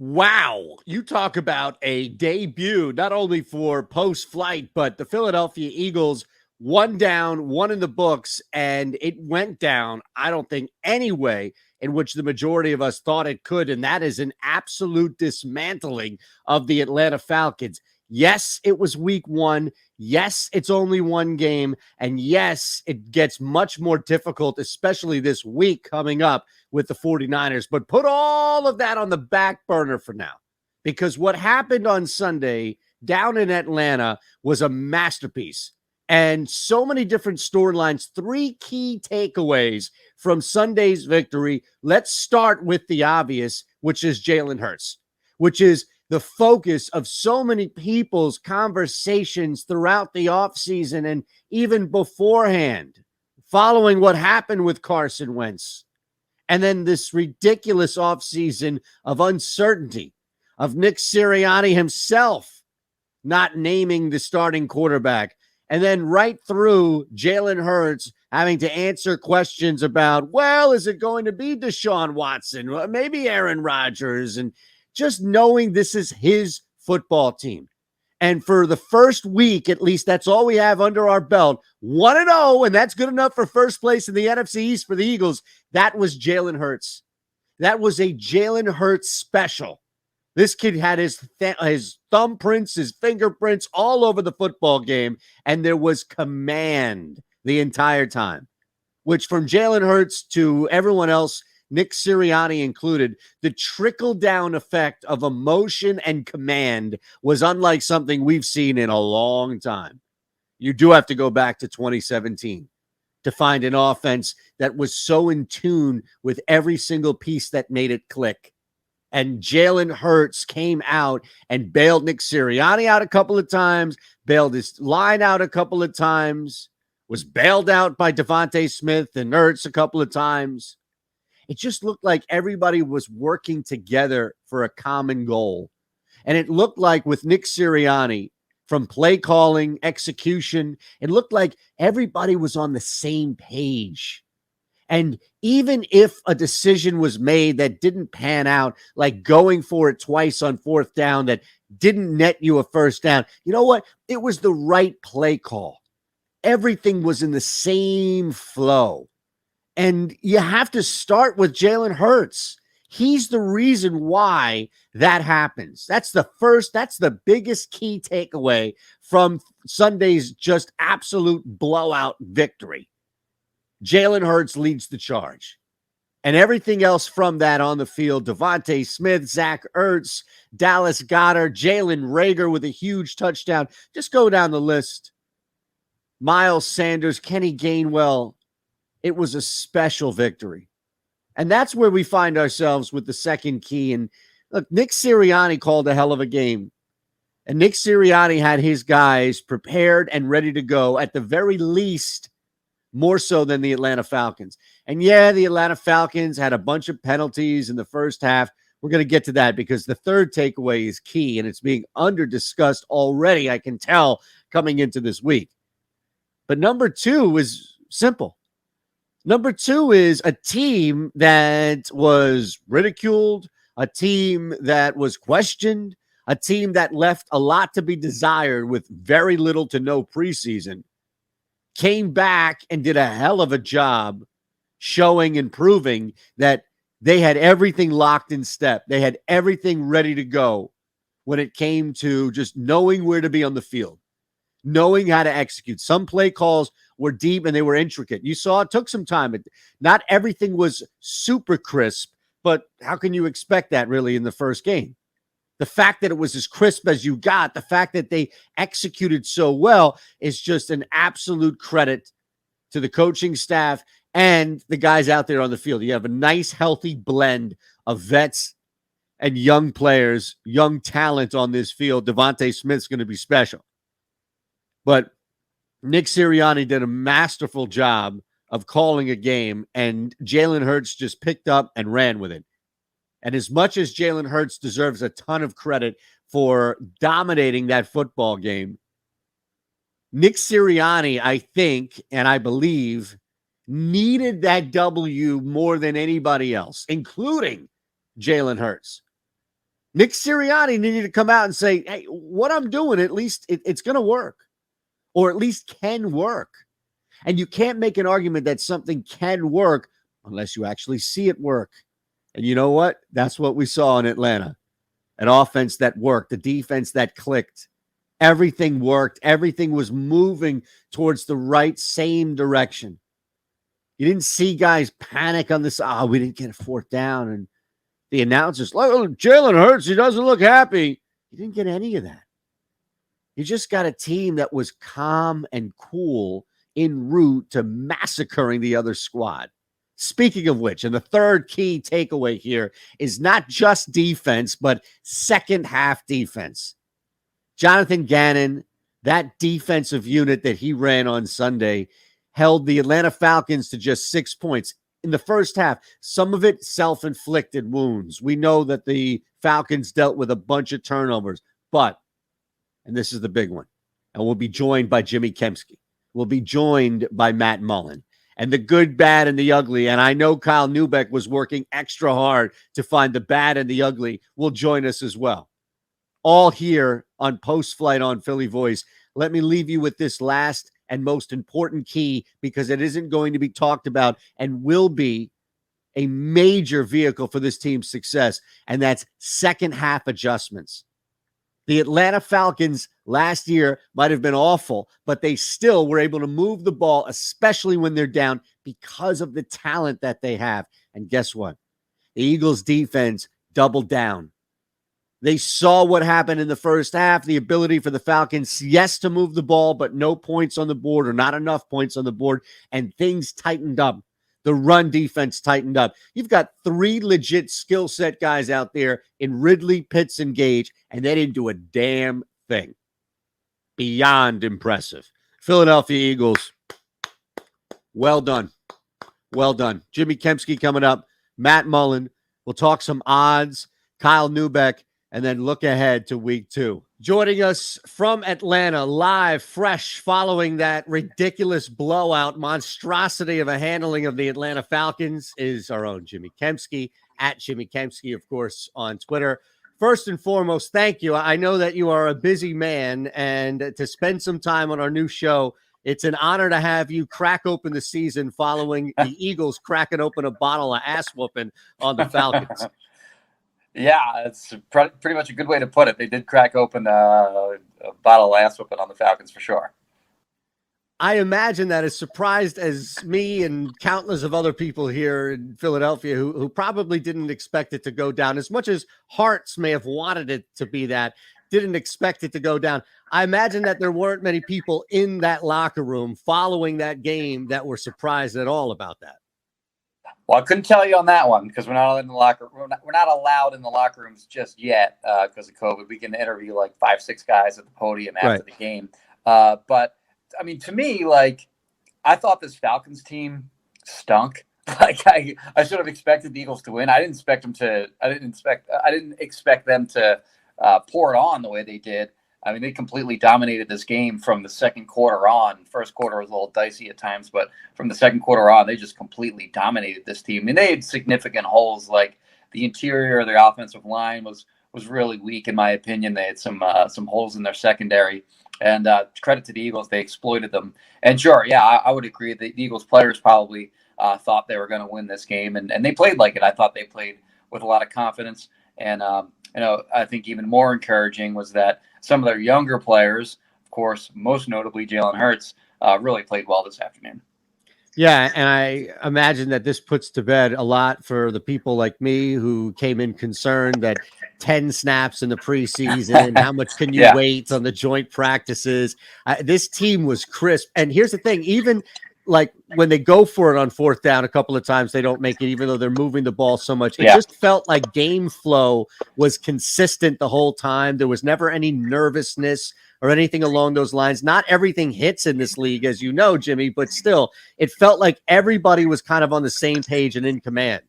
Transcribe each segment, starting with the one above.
Wow. You talk about a debut, not only for post-flight, but the Philadelphia Eagles, one down, one in the books, and it went down, I don't think, any way in which the majority of us thought it could, and that is an absolute dismantling of the Atlanta Falcons. Yes, it was week one. Yes, it's only one game. And yes, it gets much more difficult, especially this week coming up with the 49ers. But put all of that on the back burner for now, because what happened on Sunday down in Atlanta was a masterpiece. And so many different storylines, three key takeaways from Sunday's victory. Let's start with the obvious, which is Jalen Hurts, which is the focus of so many people's conversations throughout the offseason and even beforehand, following what happened with Carson Wentz. And then this ridiculous offseason of uncertainty of Nick Sirianni himself not naming the starting quarterback. And then right through Jalen Hurts having to answer questions about, well, is it going to be Deshaun Watson? Well, maybe Aaron Rodgers. And just knowing this is his football team. And for the first week, at least, that's all we have under our belt. 1-0, and that's good enough for first place in the NFC East for the Eagles. That was Jalen Hurts. That was a Jalen Hurts special. This kid had his thumbprints, his fingerprints all over the football game, and there was command the entire time, which from Jalen Hurts to everyone else, Nick Sirianni included, the trickle-down effect of emotion and command was unlike something we've seen in a long time. You do have to go back to 2017 to find an offense that was so in tune with every single piece that made it click. And Jalen Hurts came out and bailed Nick Sirianni out a couple of times, bailed his line out a couple of times, was bailed out by Devonta Smith and Hurts a couple of times. It just looked like everybody was working together for a common goal. And it looked like with Nick Sirianni, from play calling, execution, it looked like everybody was on the same page. And even if a decision was made that didn't pan out, like going for it twice on fourth down that didn't net you a first down, you know what? It was the right play call. Everything was in the same flow. And you have to start with Jalen Hurts. He's the reason why that happens. That's the biggest key takeaway from Sunday's just absolute blowout victory. Jalen Hurts leads the charge. And everything else from that on the field, Devonta Smith, Zach Ertz, Dallas Goedert, Jalen Reagor with a huge touchdown. Just go down the list. Miles Sanders, Kenny Gainwell. It was a special victory. And that's where we find ourselves with the second key. And look, Nick Sirianni called a hell of a game. And Nick Sirianni had his guys prepared and ready to go, at the very least, more so than the Atlanta Falcons. And yeah, the Atlanta Falcons had a bunch of penalties in the first half. We're going to get to that because the third takeaway is key, and it's being under-discussed already, I can tell, coming into this week. But number two is simple. Number two is a team that was ridiculed, a team that was questioned, a team that left a lot to be desired with very little to no preseason, came back and did a hell of a job showing and proving that they had everything locked in step. They had everything ready to go when it came to just knowing where to be on the field, knowing how to execute. Some play calls were deep and they were intricate. You saw it took some time. Not everything was super crisp, but how can you expect that really in the first game? The fact that it was as crisp as you got, the fact that they executed so well is just an absolute credit to the coaching staff and the guys out there on the field. You have a nice, healthy blend of vets and young players, young talent on this field. Devonta Smith's going to be special. But Nick Sirianni did a masterful job of calling a game, and Jalen Hurts just picked up and ran with it. And as much as Jalen Hurts deserves a ton of credit for dominating that football game, Nick Sirianni, I think, and I believe, needed that W more than anybody else, including Jalen Hurts. Nick Sirianni needed to come out and say, hey, what I'm doing, at least it's going to work, or at least can work. And you can't make an argument that something can work unless you actually see it work. And you know what? That's what we saw in Atlanta. An offense that worked, a defense that clicked. Everything worked. Everything was moving towards the right same direction. You didn't see guys panic on this. Oh, we didn't get a fourth down. And the announcers, look, Jalen Hurts, he doesn't look happy. You didn't get any of that. You just got a team that was calm and cool en route to massacring the other squad. Speaking of which, and the third key takeaway here is not just defense, but second half defense. Jonathan Gannon, that defensive unit that he ran on Sunday, held the Atlanta Falcons to just 6 points in the first half. Some of it self-inflicted wounds. We know that the Falcons dealt with a bunch of turnovers, but, and this is the big one, and we'll be joined by Jimmy Kempski. We'll be joined by Matt Mullin. And the good, bad, and the ugly. And I know Kyle Newbeck was working extra hard to find the bad and the ugly. Will join us as well. All here on Post Flight on Philly Voice. Let me leave you with this last and most important key, because it isn't going to be talked about and will be a major vehicle for this team's success. And that's second half adjustments. The Atlanta Falcons last year might have been awful, but they still were able to move the ball, especially when they're down, because of the talent that they have. And guess what? The Eagles defense doubled down. They saw what happened in the first half, the ability for the Falcons, yes, to move the ball, but no points on the board, or not enough points on the board, and things tightened up. The run defense tightened up. You've got three legit skill set guys out there in Ridley, Pitts, and Gage, and they didn't do a damn thing. Beyond impressive. Philadelphia Eagles, well done. Well done. Jimmy Kempski coming up. Matt Mullin. We'll talk some odds. Kyle Newbeck, and then look ahead to week 2. Joining us from Atlanta, live, fresh, following that ridiculous blowout monstrosity of a handling of the Atlanta Falcons, is our own Jimmy Kempski, at Jimmy Kempski, of course, on Twitter. First and foremost, thank you. I know that you are a busy man, and to spend some time on our new show, it's an honor to have you crack open the season following the Eagles cracking open a bottle of ass whooping on the Falcons. Yeah, it's pretty much a good way to put it. They did crack open a bottle of ass whooping on the Falcons for sure. I imagine that, as surprised as me and countless of other people here in Philadelphia who probably didn't expect it to go down, as much as hearts may have wanted it to be that, didn't expect it to go down. I imagine that there weren't many people in that locker room following that game that were surprised at all about that. Well, I couldn't tell you on that one because we're not in the locker. We're not allowed in the locker rooms just yet because of COVID. We can interview like 5-6 guys at the podium after the game. But I mean, to me, like, I thought this Falcons team stunk. Like, I should have expected the Eagles to win. I didn't expect them to pour it on the way they did. I mean, they completely dominated this game from the second quarter on. First quarter was a little dicey at times, but from the second quarter on, they just completely dominated this team. I mean, they had significant holes. Like, the interior of their offensive line was really weak, in my opinion. They had some holes in their secondary. And credit to the Eagles, they exploited them. And sure, yeah, I would agree. The Eagles players probably thought they were going to win this game, and they played like it. I thought they played with a lot of confidence. And I think even more encouraging was that some of their younger players, of course, most notably Jalen Hurts, really played well this afternoon. Yeah, and I imagine that this puts to bed a lot for the people like me who came in concerned that 10 snaps in the preseason, how much can you wait on the joint practices? This team was crisp. And here's the thing, even like when they go for it on fourth down a couple of times, they don't make it, even though they're moving the ball so much. It just felt like game flow was consistent the whole time. There was never any nervousness or anything along those lines. Not everything hits in this league, as you know, Jimmy, but still, it felt like everybody was kind of on the same page and in command.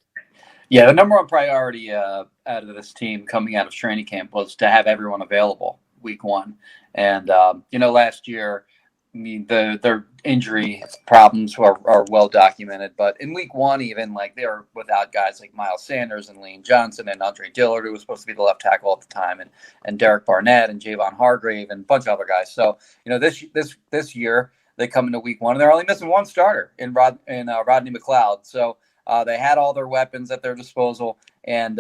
Yeah, the number one priority out of this team coming out of training camp was to have everyone available week 1. And, last year, I mean, their injury problems are well documented, but in week one, even like they were without guys like Miles Sanders and Lane Johnson and Andre Dillard, who was supposed to be the left tackle at the time, and Derek Barnett and Javon Hargrave and a bunch of other guys. So this year they come into week one and they're only missing one starter in Rodney McLeod. So they had all their weapons at their disposal, and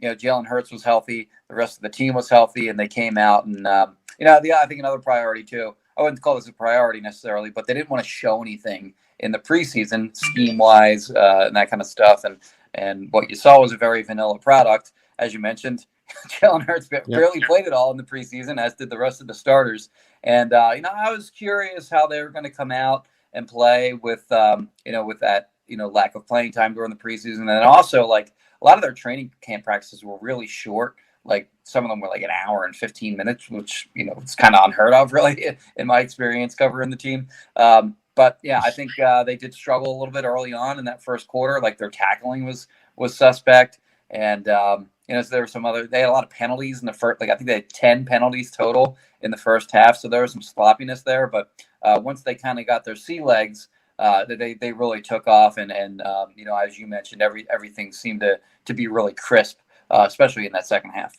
Jalen Hurts was healthy, the rest of the team was healthy, and they came out and I think another priority too. I wouldn't call this a priority necessarily, but they didn't want to show anything in the preseason scheme wise and that kind of stuff. And what you saw was a very vanilla product, as you mentioned. Jalen Hurts barely played it all in the preseason, as did the rest of the starters. And I was curious how they were going to come out and play with with that lack of playing time during the preseason, and then also like a lot of their training camp practices were really short. Like some of them were like an hour and 15 minutes, which, it's kind of unheard of really in my experience covering the team. But yeah, I think they did struggle a little bit early on in that first quarter. Like their tackling was suspect. And, so there were they had a lot of penalties in the first, like I think they had 10 penalties total in the first half. So there was some sloppiness there, but once they kind of got their sea legs, they really took off. And as you mentioned, everything seemed to be really crisp. Especially in that second half.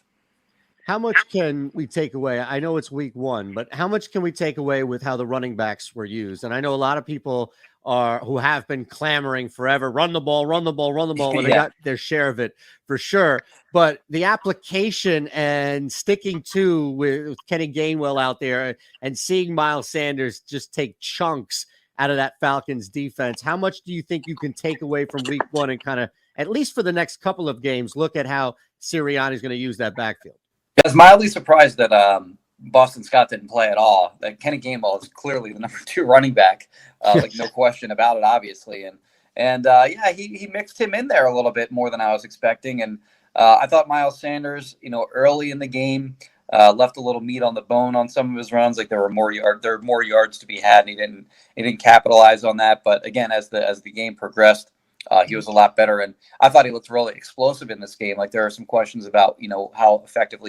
How much can we take away? I know it's week one, but how much can we take away with how the running backs were used? And I know a lot of people who have been clamoring forever, run the ball, run the ball, run the ball. Well, they got their share of it for sure. But the application and sticking to with Kenny Gainwell out there and seeing Miles Sanders just take chunks out of that Falcons defense, how much do you think you can take away from week one and kind of, at least for the next couple of games, look at how Sirianni is going to use that backfield? I was mildly surprised that Boston Scott didn't play at all. That Kenny Gainwell is clearly the number 2 running back, like no question about it, obviously. And he mixed him in there a little bit more than I was expecting. And I thought Miles Sanders, early in the game, left a little meat on the bone on some of his runs. Like there were more yards to be had, and he didn't capitalize on that. But again, as the game progressed, he was a lot better, and I thought he looked really explosive in this game. Like there are some questions about how effective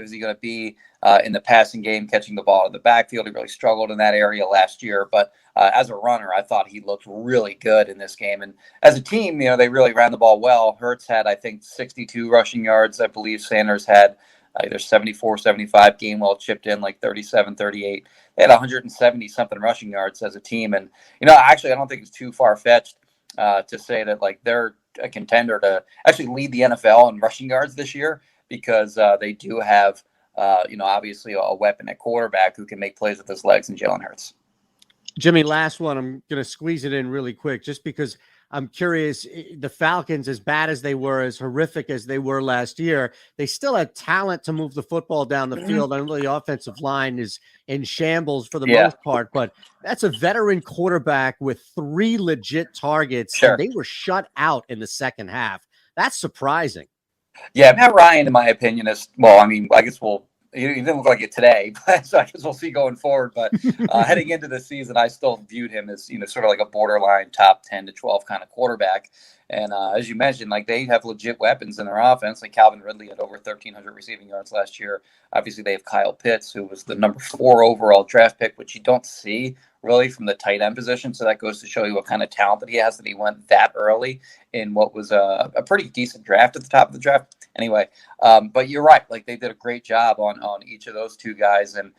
is he going to be in the passing game, catching the ball in the backfield. He really struggled in that area last year, but as a runner, I thought he looked really good in this game. And as a team, they really ran the ball well. Hurts had, I think, 62 rushing yards. I believe Sanders had either 74, 75. Gainwell chipped in like 37, 38. They had 170 something rushing yards as a team, and actually, I don't think it's too far fetched to say that like they're a contender to actually lead the NFL in rushing yards this year, because they do have obviously a weapon at quarterback who can make plays with his legs, and Jalen Hurts. Jimmy, last one. I'm going to squeeze it in really quick just because I'm curious. The Falcons, as bad as they were, as horrific as they were last year, they still had talent to move the football down the field. I know the offensive line is in shambles for the most part, but that's a veteran quarterback with 3 legit targets. Sure. And they were shut out in the second half. That's surprising. Yeah, Matt Ryan, in my opinion, is I guess he didn't look like it today, but so I guess we'll see going forward. But heading into the season, I still viewed him as sort of like a borderline top 10 to 12 kind of quarterback. And as you mentioned, like they have legit weapons in their offense. Like Calvin Ridley had over 1,300 receiving yards last year. Obviously, they have Kyle Pitts, who was the number 4 overall draft pick, which you don't see really from the tight end position. So that goes to show you what kind of talent that he has, that he went that early in what was a pretty decent draft at the top of the draft. Anyway, but you're right. Like they did a great job on each of those 2 guys. And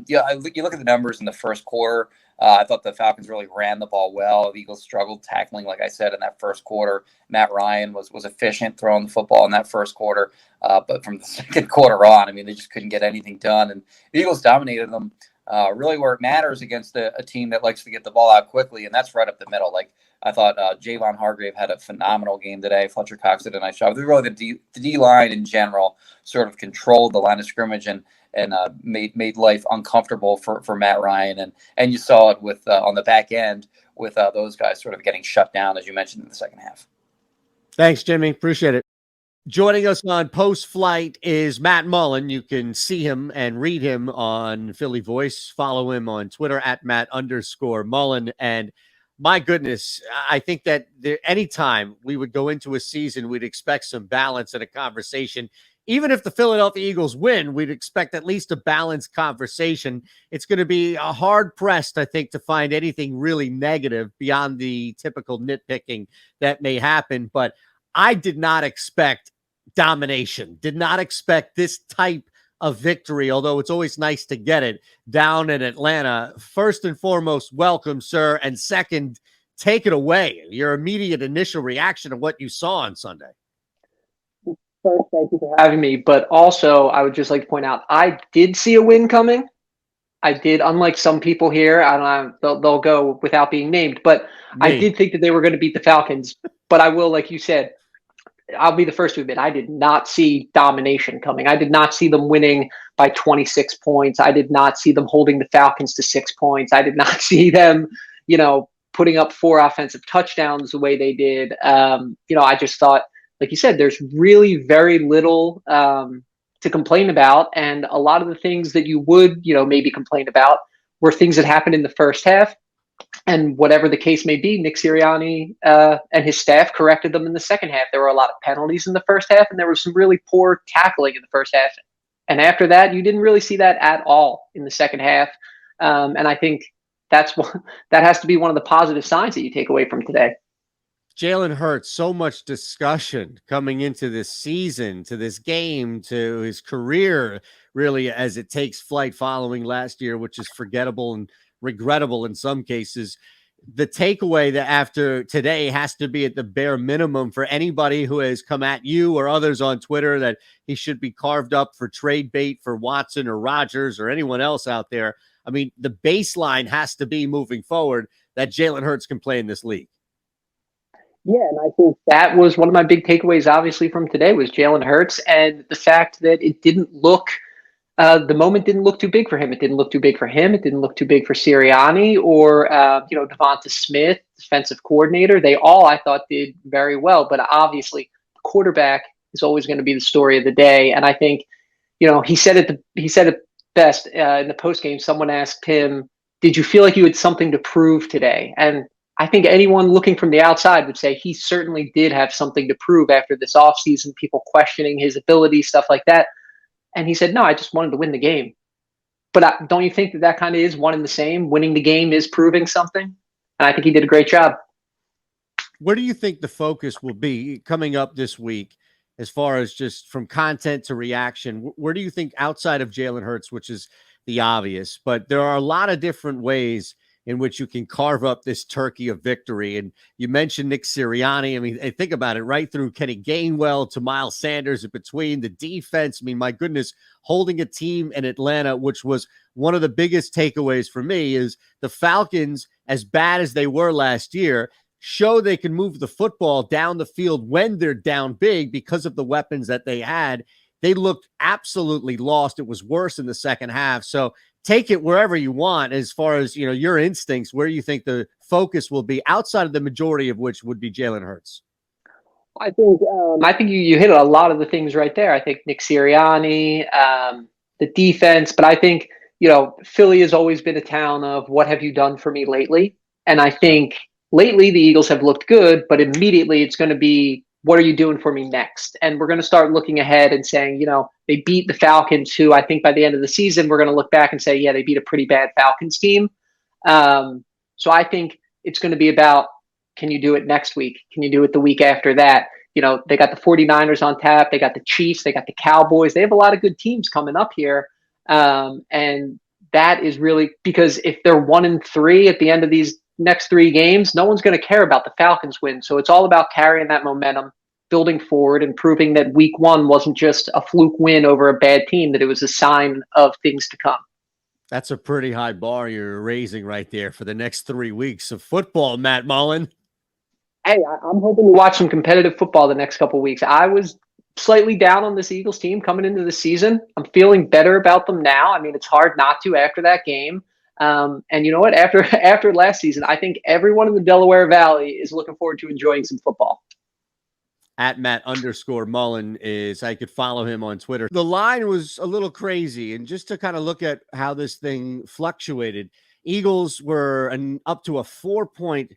you look at the numbers in the first quarter. I thought the Falcons really ran the ball well. The Eagles struggled tackling, like I said, in that first quarter. Matt Ryan was efficient throwing the football in that first quarter. But from the second quarter on, they just couldn't get anything done. And the Eagles dominated them really where it matters against a team that likes to get the ball out quickly, and that's right up the middle. Like I thought Javon Hargrave had a phenomenal game today. Fletcher Cox did a nice job. Really, the D line in general sort of controlled the line of scrimmage and made life uncomfortable for Matt Ryan. And you saw it with on the back end with those guys sort of getting shut down, as you mentioned, in the second half. Thanks, Jimmy. Appreciate it. Joining us on Post Flight is Matt Mullin. You can see him and read him on Philly Voice. Follow him on Twitter at Matt_Mullin. And my goodness, I think that anytime we would go into a season, we'd expect some balance and a conversation even if the Philadelphia Eagles win, we'd expect at least a balanced conversation. It's going to be a hard pressed, I think, to find anything really negative beyond the typical nitpicking that may happen. But I did not expect domination, did not expect this type of victory, although it's always nice to get it down in Atlanta. First and foremost, welcome, sir. And second, take it away. Your immediate initial reaction to what you saw on Sunday. First, thank you for having me. But also, I would just like to point out, I did see a win coming. I did, unlike some people here, I don't know, they'll go without being named, but I did think that they were going to beat the Falcons. But I will, like you said, I'll be the first to admit, I did not see domination coming. I did not see them winning by 26 points. I did not see them holding the Falcons to 6 points. I did not see them, putting up 4 offensive touchdowns the way they did. I just thought, like you said, there's really very little to complain about. And a lot of the things that you would, maybe complain about were things that happened in the first half. And whatever the case may be, Nick Sirianni and his staff corrected them in the second half. There were a lot of penalties in the first half, and there was some really poor tackling in the first half. And after that, you didn't really see that at all in the second half. And I think that has to be one of the positive signs that you take away from today. Jalen Hurts, so much discussion coming into this season, to this game, to his career, really, as it takes flight following last year, which is forgettable and regrettable in some cases. The takeaway that after today has to be at the bare minimum for anybody who has come at you or others on Twitter that he should be carved up for trade bait for Watson or Rodgers or anyone else out there. I mean, the baseline has to be moving forward that Jalen Hurts can play in this league. Yeah, and I think that was one of my big takeaways, obviously, from today was Jalen Hurts and the fact that it didn't look the moment didn't look too big for him. It didn't look too big for him. It didn't look too big for Sirianni or, Devonta Smith, defensive coordinator. They all, I thought, did very well. But obviously, the quarterback is always going to be the story of the day. And I think, he said it best in the postgame. Someone asked him, "Did you feel like you had something to prove today?" And I think anyone looking from the outside would say he certainly did have something to prove after this offseason, people questioning his ability, stuff like that. And he said, "No, I just wanted to win the game." But don't you think that kind of is one and the same? Winning the game is proving something. And I think he did a great job. Where do you think the focus will be coming up this week as far as just from content to reaction? Where do you think, outside of Jalen Hurts, which is the obvious, but there are a lot of different ways in which you can carve up this turkey of victory? And you mentioned Nick Sirianni. I mean, think about it, right through Kenny Gainwell to Miles Sanders, in between the defense. I mean, my goodness, holding a team in Atlanta, which was one of the biggest takeaways for me, is the Falcons, as bad as they were last year, show they can move the football down the field when they're down big because of the weapons that they had. They looked absolutely lost. It was worse in the second half. So take it wherever you want as far as, your instincts, where you think the focus will be, outside of the majority of which would be Jalen Hurts. I think you hit a lot of the things right there. I think Nick Sirianni, the defense, but I think, Philly has always been a town of what have you done for me lately? And I think lately the Eagles have looked good, but immediately it's going to be, what are you doing for me next? And we're going to start looking ahead and saying, they beat the Falcons, who I think by the end of the season, we're going to look back and say, yeah, they beat a pretty bad Falcons team. So I think it's going to be about, can you do it next week? Can you do it the week after that? They got the 49ers on tap. They got the Chiefs. They got the Cowboys. They have a lot of good teams coming up here. And that is really, because if they're 1-3 at the end of these next 3 games, no one's going to care about the Falcons win. So it's all about carrying that momentum, building forward, and proving that week 1 wasn't just a fluke win over a bad team, that it was a sign of things to come. That's a pretty high bar you're raising right there for the next 3 weeks of football, Matt Mullin. Hey, I'm hoping to watch some competitive football the next couple of weeks. I was slightly down on this Eagles team coming into the season. I'm feeling better about them now. I mean, it's hard not to after that game. And you know what? After last season, I think everyone in the Delaware Valley is looking forward to enjoying some football. At Matt_Mullen is, I could follow him on Twitter. The line was a little crazy. And just to kind of look at how this thing fluctuated, Eagles were up to a 4-point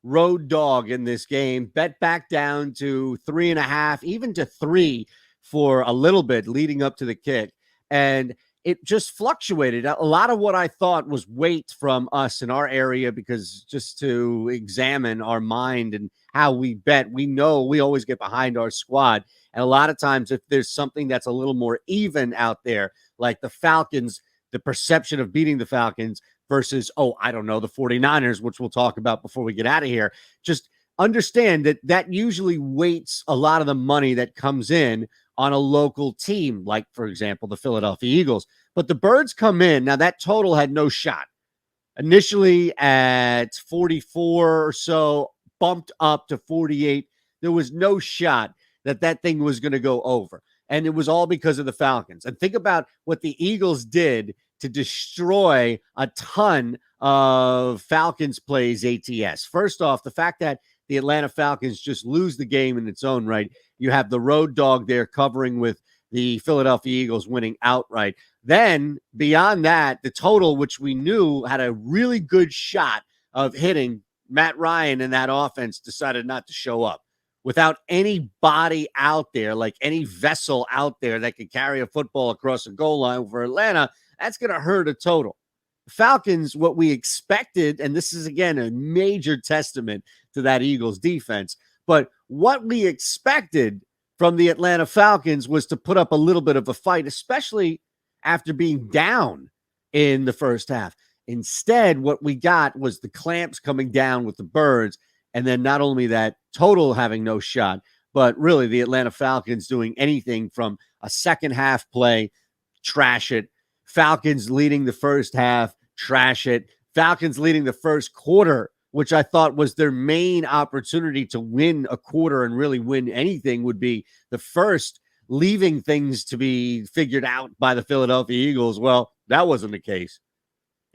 road dog in this game, bet back down to 3.5, even to 3 for a little bit leading up to the kick. And it just fluctuated. A lot of what I thought was weight from us in our area, because just to examine our mind and how we bet, we know we always get behind our squad. And a lot of times, if there's something that's a little more even out there, like the Falcons, the perception of beating the Falcons versus, I don't know, the 49ers, which we'll talk about before we get out of here, just understand that usually weights a lot of the money that comes in on a local team, like, for example, the Philadelphia Eagles. But the Birds come in. Now, that total had no shot. Initially at 44 or so, bumped up to 48. There was no shot that thing was going to go over. And it was all because of the Falcons. And think about what the Eagles did to destroy a ton of Falcons plays ATS. First off, the fact that the Atlanta Falcons just lose the game in its own right. You have the road dog there covering with the Philadelphia Eagles winning outright. Then beyond that, the total, which we knew had a really good shot of hitting, Matt Ryan and that offense decided not to show up. Without any body out there, like any vessel out there that could carry a football across a goal line for Atlanta, that's going to hurt a total. The Falcons, what we expected, and this is, again, a major testament to that Eagles defense, but what we expected from the Atlanta Falcons was to put up a little bit of a fight, especially after being down in the first half. Instead, what we got was the clamps coming down with the Birds, and then not only that, total having no shot, but really the Atlanta Falcons doing anything from a second half play, trash it. Falcons leading the first half, trash it. Falcons leading the first quarter, which I thought was their main opportunity to win a quarter and really win anything, would be the first, leaving things to be figured out by the Philadelphia Eagles. Well, that wasn't the case.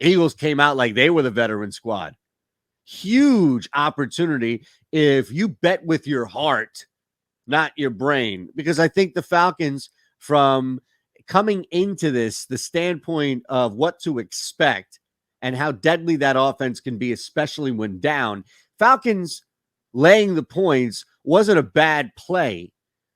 Eagles came out like they were the veteran squad. Huge opportunity if you bet with your heart, not your brain, because I think the Falcons, from coming into this, the standpoint of what to expect and how deadly that offense can be, especially when down, Falcons laying the points wasn't a bad play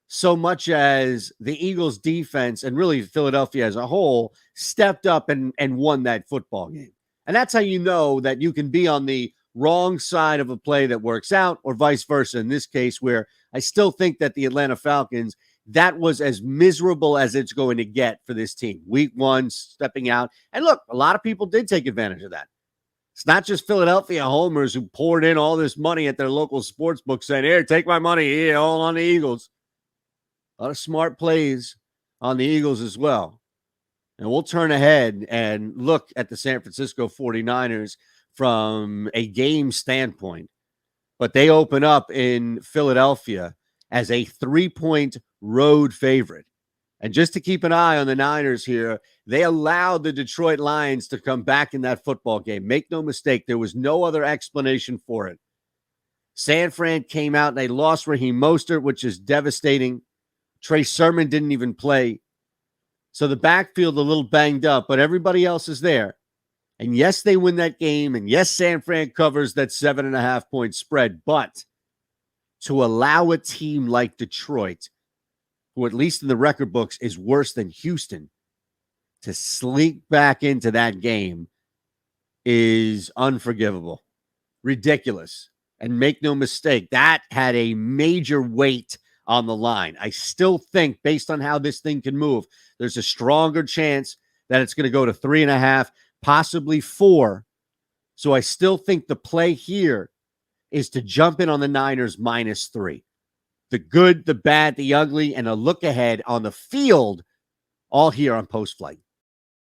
so much as the Eagles defense and really Philadelphia as a whole stepped up and won that football game. And that's how you know that you can be on the wrong side of a play that works out, or vice versa in this case, where I still think that the Atlanta Falcons, that was as miserable as it's going to get for this team. Week one, stepping out. And look, a lot of people did take advantage of that. It's not just Philadelphia homers who poured in all this money at their local sports book saying, here, take my money, here, all on the Eagles. A lot of smart plays on the Eagles as well. And we'll turn ahead and look at the San Francisco 49ers from a game standpoint. But they open up in Philadelphia as a 3-point road favorite. And just to keep an eye on the Niners here, they allowed the Detroit Lions to come back in that football game. Make no mistake, there was no other explanation for it. San Fran came out and they lost Raheem Mostert, which is devastating. Trey Sermon didn't even play. So the backfield a little banged up, but everybody else is there. And yes, they win that game. And yes, San Fran covers that 7.5-point spread. But to allow a team like Detroit, who at least in the record books is worse than Houston, to slink back into that game is unforgivable. Ridiculous. And make no mistake, that had a major weight on the line. I still think, based on how this thing can move, there's a stronger chance that it's going to go to 3.5, possibly 4. So I still think the play here is to jump in on the Niners -3. The good, the bad, the ugly, and a look ahead on the field, all here on Post Flight.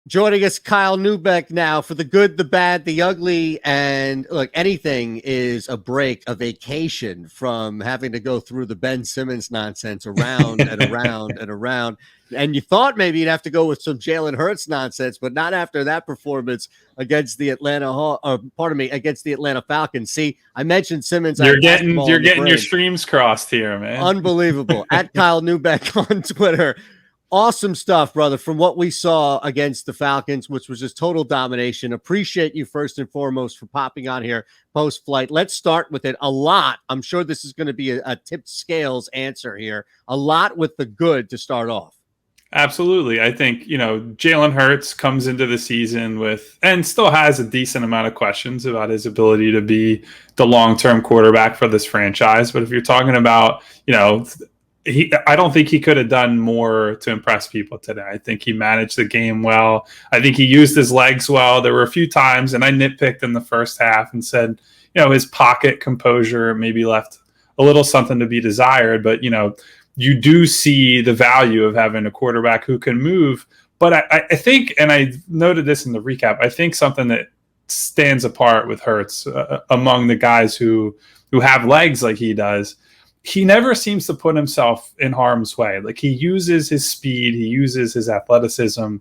Joining us, Kyle Newbeck now for the good, the bad, the ugly, and look, anything is a break, a vacation from having to go through the Ben Simmons nonsense around and around and around. And you thought maybe you'd have to go with some Jalen Hurts nonsense, but not after that performance against the against the Atlanta Falcons. See, I mentioned Simmons. You're getting your streams crossed here, man. Unbelievable. At Kyle Newbeck on Twitter. Awesome stuff, brother, from what we saw against the Falcons, which was just total domination. Appreciate you first and foremost for popping on here post-flight. Let's start with it. A lot. I'm sure this is going to be a tipped scales answer here. A lot with the good to start off. Absolutely. I think, Jalen Hurts comes into the season with, and still has a decent amount of questions about his ability to be the long-term quarterback for this franchise. But if you're talking about, I don't think he could have done more to impress people today. I think he managed the game well. I think he used his legs well. There were a few times, and I nitpicked in the first half and said, his pocket composure maybe left a little something to be desired. But, you do see the value of having a quarterback who can move. But I think, and I noted this in the recap, I think something that stands apart with Hurts among the guys who have legs like he does, he never seems to put himself in harm's way. Like, he uses his speed, he uses his athleticism,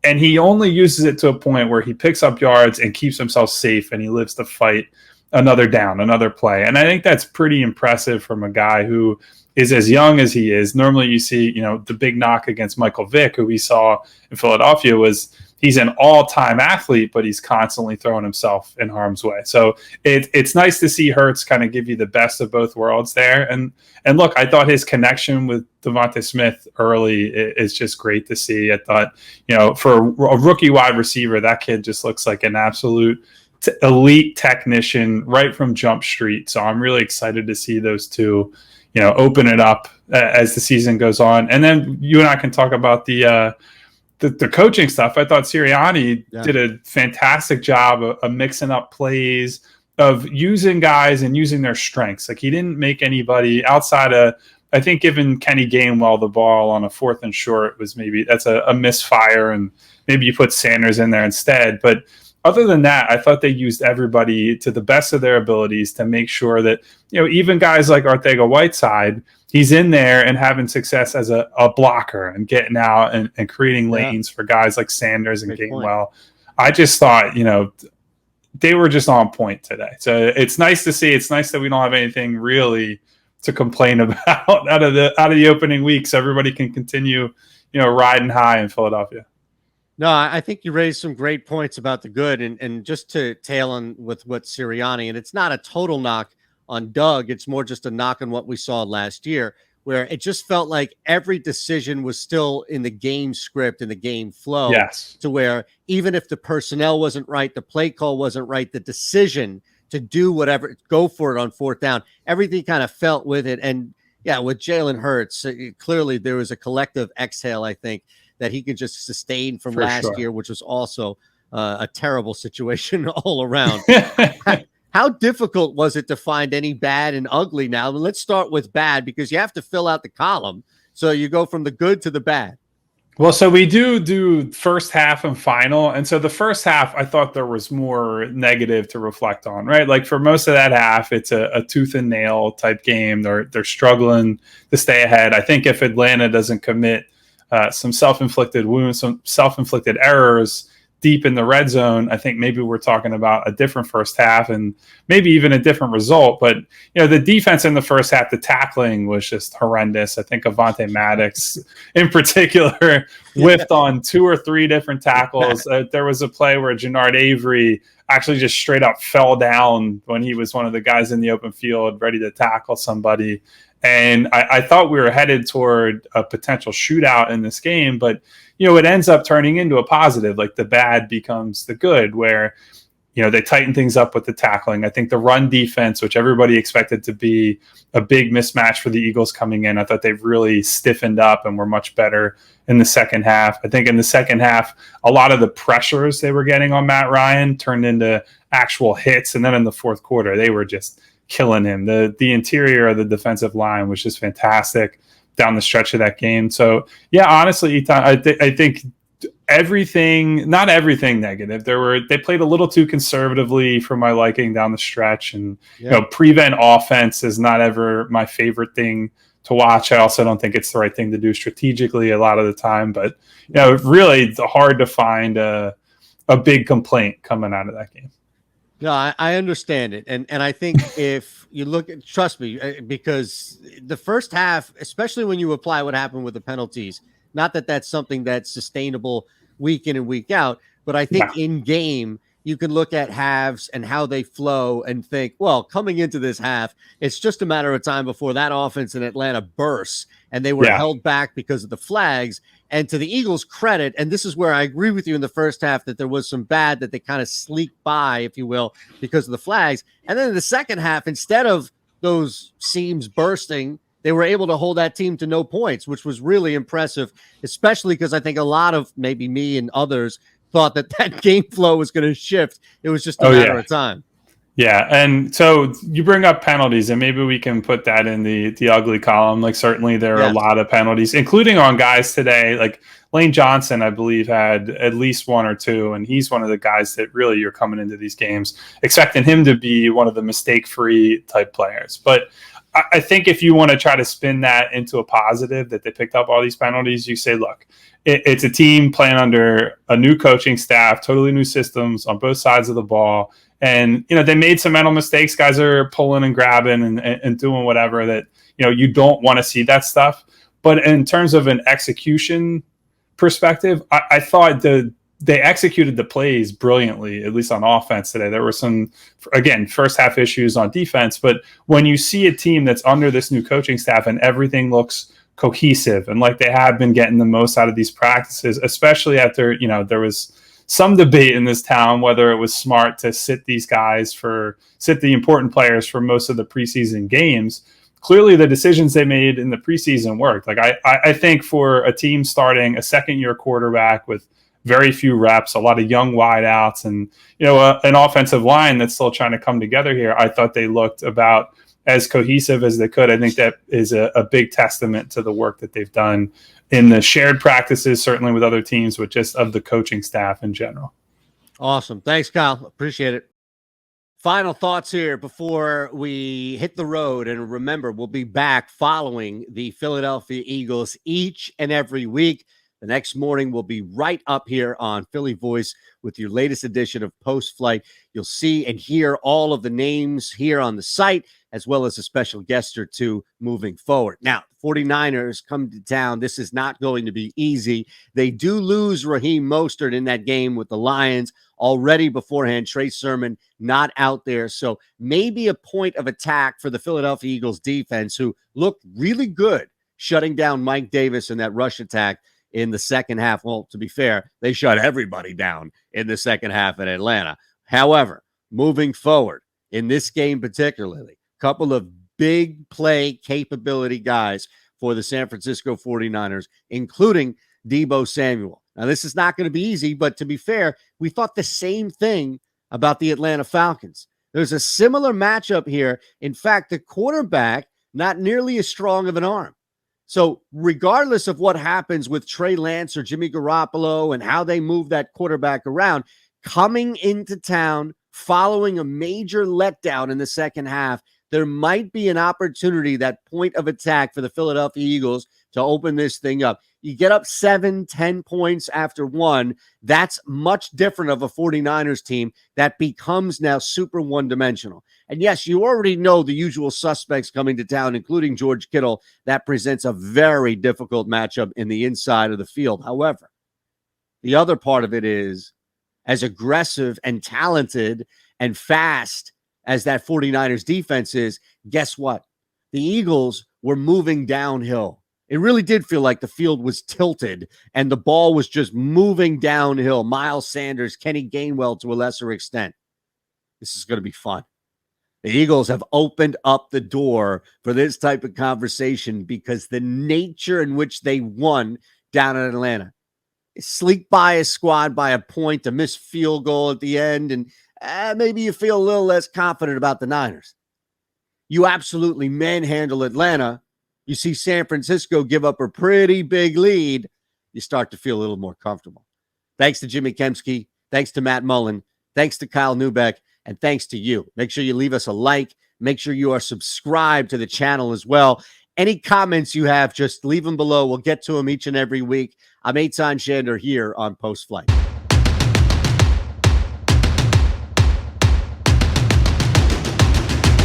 and he only uses it to a point where he picks up yards and keeps himself safe, and he lives to fight another down, another play. And I think that's pretty impressive from a guy who is as young as he is. Normally you see, the big knock against Michael Vick, who we saw in Philadelphia, was he's an all-time athlete, but he's constantly throwing himself in harm's way. So it's nice to see Hurts kind of give you the best of both worlds there. And look, I thought his connection with Devonta Smith early is just great to see. I thought, for a rookie wide receiver, that kid just looks like an absolute elite technician right from Jump Street. So I'm really excited to see those two, open it up as the season goes on. And then you and I can talk about the coaching stuff. I thought Sirianni did a fantastic job of mixing up plays, of using guys and using their strengths. Like, he didn't make anybody outside of, I think, giving Kenny Gainwell the ball on a 4th and short was that's a misfire, and maybe you put Sanders in there instead. But other than that, I thought they used everybody to the best of their abilities to make sure that, even guys like Arcega-Whiteside, he's in there and having success as a blocker and getting out and creating lanes for guys like Sanders and Gainwell. I just thought, they were just on point today. So it's nice to see. It's nice that we don't have anything really to complain about out of the opening week, so everybody can continue, riding high in Philadelphia. No, I think you raised some great points about the good, and just to tail on with what Sirianni, and it's not a total knock on Doug. It's more just a knock on what we saw last year, where it just felt like every decision was still in the game script and the game flow. Yes. To where even if the personnel wasn't right, the play call wasn't right, the decision to do whatever, go for it on 4th down, everything kind of felt with it. And yeah, with Jalen Hurts, clearly there was a collective exhale, I think, that he could just sustain from last year, which was also a terrible situation all around. How difficult was it to find any bad and ugly now? Let's start with bad, because you have to fill out the column. So you go from the good to the bad. Well, so we do first half and final. And so the first half, I thought there was more negative to reflect on, right? Like, for most of that half, it's a tooth and nail type game. They're struggling to stay ahead. I think if Atlanta doesn't commit some self-inflicted wounds, some self-inflicted errors deep in the red zone, I think maybe we're talking about a different first half and maybe even a different result. But, the defense in the first half, the tackling was just horrendous. I think Avonte Maddox in particular whiffed on 2 or 3 different tackles. There was a play where Jannard Avery actually just straight up fell down when he was one of the guys in the open field ready to tackle somebody. And I thought we were headed toward a potential shootout in this game, but, it ends up turning into a positive. Like, the bad becomes the good, where, they tighten things up with the tackling. I think the run defense, which everybody expected to be a big mismatch for the Eagles coming in, I thought they've really stiffened up and were much better in the second half. I think in the second half, a lot of the pressures they were getting on Matt Ryan turned into actual hits. And then in the fourth quarter, they were just killing him. The interior of the defensive line was just fantastic down the stretch of that game. So yeah, honestly, Eytan, I think everything, not everything negative. They played a little too conservatively for my liking down the stretch, and prevent offense is not ever my favorite thing to watch. I also don't think it's the right thing to do strategically a lot of the time, but really hard to find a big complaint coming out of that game. No, I understand it. And I think if you look at, trust me, because the first half, especially when you apply what happened with the penalties, Not that that's something that's sustainable week in and week out, but I think in game, you can look at halves and how they flow and think, well, coming into this half, it's just a matter of time before that offense in Atlanta bursts, and they were held back because of the flags. And to the Eagles' credit, and this is where I agree with you in the first half, that there was some bad that they kind of sleeked by, if you will, because of the flags. And then in the second half, instead of those seams bursting, they were able to hold that team to no points, which was really impressive, especially because I think a lot of maybe me and others thought that game flow was going to shift. It was just a matter of time. Yeah, and so you bring up penalties, and maybe we can put that in the ugly column. Like, certainly there are a lot of penalties, including on guys today. Like Lane Johnson, I believe, had at least one or two, and he's one of the guys that really you're coming into these games expecting him to be one of the mistake-free type players. But I think if you want to try to spin that into a positive, that they picked up all these penalties, you say, look, it's a team playing under a new coaching staff, totally new systems on both sides of the ball. And, they made some mental mistakes. Guys are pulling and grabbing and doing whatever that, you don't want to see that stuff. But in terms of an execution perspective, I thought they executed the plays brilliantly, at least on offense today. There were some, again, first half issues on defense. But when you see a team that's under this new coaching staff and everything looks cohesive and like they have been getting the most out of these practices, especially after, there was some debate in this town whether it was smart to sit the important players for most of the preseason games. Clearly the decisions they made in the preseason worked. Like I think for a team starting a second-year quarterback with very few reps, a lot of young wideouts, and an offensive line that's still trying to come together here, I thought they looked about as cohesive as they could. I think that is a big testament to the work that they've done in the shared practices, certainly with other teams, but just of the coaching staff in general. Awesome. Thanks, Kyle. Appreciate it. Final thoughts here before we hit the road. And remember, we'll be back following the Philadelphia Eagles each and every week. The next morning, we'll be right up here on Philly Voice with your latest edition of Post Flight. You'll see and hear all of the names here on the site, as well as a special guest or two moving forward. Now, 49ers come to town. This is not going to be easy. They do lose Raheem Mostert in that game with the Lions already beforehand. Trey Sermon not out there. So maybe a point of attack for the Philadelphia Eagles defense, who looked really good shutting down Mike Davis in that rush attack in the second half. Well, to be fair, they shut everybody down in the second half in Atlanta. However, moving forward in this game particularly, couple of big play capability guys for the San Francisco 49ers, including Deebo Samuel. Now, this is not going to be easy, but to be fair, we thought the same thing about the Atlanta Falcons. There's a similar matchup here. In fact, the quarterback, not nearly as strong of an arm. So regardless of what happens with Trey Lance or Jimmy Garoppolo and how they move that quarterback around, coming into town following a major letdown in the second half, there might be an opportunity, that point of attack for the Philadelphia Eagles to open this thing up. You get up 7-10 points after one. That's much different of a 49ers team that becomes now super one-dimensional. And yes, you already know the usual suspects coming to town, including George Kittle. That presents a very difficult matchup in the inside of the field. However, the other part of it is, as aggressive and talented and fast as that 49ers defense is, guess what? The Eagles were moving downhill. It really did feel like the field was tilted and the ball was just moving downhill. Miles Sanders, Kenny Gainwell to a lesser extent. This is going to be fun. The Eagles have opened up the door for this type of conversation because the nature in which they won down in Atlanta. Sleek by a squad by a point, a missed field goal at the end, and maybe you feel a little less confident about the Niners. You absolutely manhandle Atlanta. You see San Francisco give up a pretty big lead. You start to feel a little more comfortable. Thanks to Jimmy Kempski. Thanks to Matt Mullin. Thanks to Kyle Newbeck. And thanks to you. Make sure you leave us a like. Make sure you are subscribed to the channel as well. Any comments you have, just leave them below. We'll get to them each and every week. I'm Eytan Shander here on Post Flight.